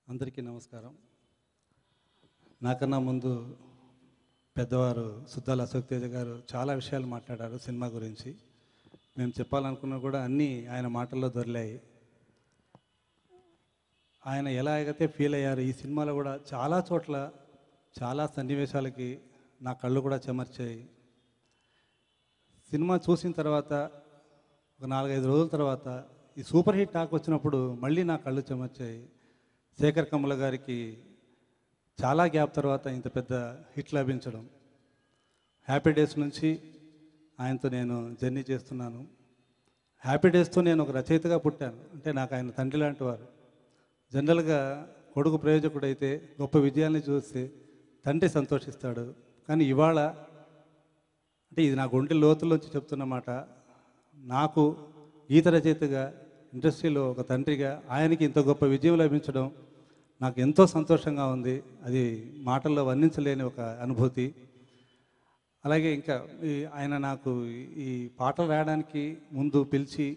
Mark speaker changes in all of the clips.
Speaker 1: అందరికీ నమస్కారం. నాకన్నా ముందు పెద్దవారు సుద్దాల అశోక్ తేజ గారు చాలా విషయాలు మాట్లాడారు సినిమా గురించి. మేము చెప్పాలనుకున్నా కూడా అన్నీ ఆయన మాటల్లో దొరికాయి. ఆయన ఎలా అయితే ఫీల్ అయ్యారు ఈ సినిమాలో కూడా చాలా చోట్ల చాలా సన్నివేశాలకి నా కళ్ళు కూడా చెమర్చాయి. సినిమా చూసిన తర్వాత ఒక 4-5 రోజుల తర్వాత ఈ సూపర్ హిట్ టాక్ వచ్చినప్పుడు మళ్ళీ నా కళ్ళు చెమర్చాయి. శేఖర్ కమ్ముల గారికి చాలా గ్యాప్ తర్వాత ఇంత పెద్ద హిట్ లభించడం. హ్యాపీ డేస్ నుంచి ఆయనతో నేను జర్నీ చేస్తున్నాను. హ్యాపీ డేస్తో నేను ఒక రచయితగా పుట్టాను. అంటే నాకు ఆయన తండ్రి లాంటి వారు. జనరల్గా కొడుకు ప్రయోజకుడైతే గొప్ప విజయాన్ని చూస్తే తండ్రి సంతోషిస్తాడు. కానీ ఇవాళ అంటే ఇది నా గుండె లోతుల్లోంచి చెప్తున్నమాట. నాకు గీత రచయితగా ఇండస్ట్రీలో ఒక తండ్రిగా ఆయనకి ఇంత గొప్ప విజయం లభించడం నాకు ఎంతో సంతోషంగా ఉంది. అది మాటల్లో వర్ణించలేని ఒక అనుభూతి. అలాగే ఇంకా ఆయన నాకు ఈ పాటలు రాయడానికి ముందు పిలిచి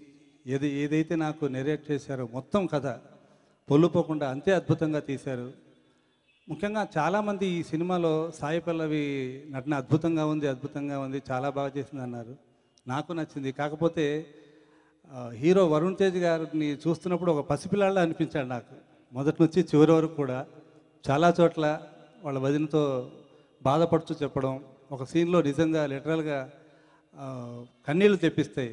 Speaker 1: ఏదైతే నాకు నెరేట్ చేశారో మొత్తం కథ పొల్లుపోకుండా అంతే అద్భుతంగా తీశారు. ముఖ్యంగా చాలామంది ఈ సినిమాలో సాయి పల్లవి నటన అద్భుతంగా ఉంది, చాలా బాగా చేసింది అన్నారు. నాకు నచ్చింది. కాకపోతే హీరో వరుణ్ తేజ్ గారిని చూస్తున్నప్పుడు ఒక పసిపిల్లాళ్ళ అనిపించాడు నాకు. మొదటి నుంచి చివరి వరకు కూడా చాలా చోట్ల వాళ్ళ వదినతో బాధపడుతూ చెప్పడం, ఒక సీన్లో నిజంగా లిటరల్గా కన్నీళ్ళు తెప్పిస్తాయి.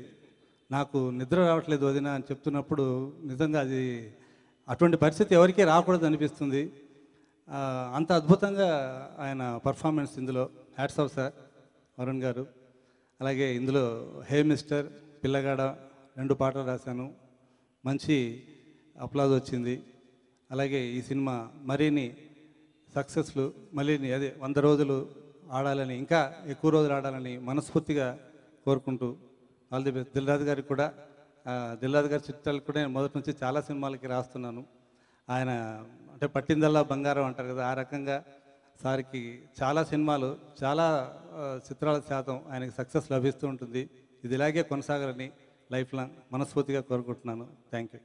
Speaker 1: నాకు నిద్ర రావట్లేదు వదిన అని చెప్తున్నప్పుడు నిజంగా అది అటువంటి పరిస్థితి ఎవరికీ రాకూడదు అనిపిస్తుంది. అంత అద్భుతంగా ఆయన పర్ఫార్మెన్స్ ఇందులో. హ్యాట్స్ ఆఫ్ సార్ వరుణ్ గారు. అలాగే ఇందులో హే మిస్టర్, పిల్లగాడ 2 పాటలు రాశాను. మంచి అప్లాజ్ వచ్చింది. అలాగే ఈ సినిమా మరిన్ని సక్సెస్లు మళ్ళీ అదే 100 రోజులు ఆడాలని, ఇంకా ఎక్కువ రోజులు ఆడాలని మనస్ఫూర్తిగా కోరుకుంటూ all the best. Dil Raju గారికి కూడా, దిల్ రాజు గారి చిత్రాలకు కూడా నేను మొదటి నుంచి చాలా సినిమాలకి రాస్తున్నాను. ఆయన అంటే పట్టిందల్లా బంగారం అంటారు కదా, ఆ రకంగా సార్కి చాలా సినిమాలు, చాలా చిత్రాల శాతం ఆయనకి సక్సెస్ లభిస్తూ ఉంటుంది. ఇది ఇలాగే కొనసాగాలని లైఫ్ లాంగ్ మనస్ఫూర్తిగా కోరుకుంటున్నాను. Thank you.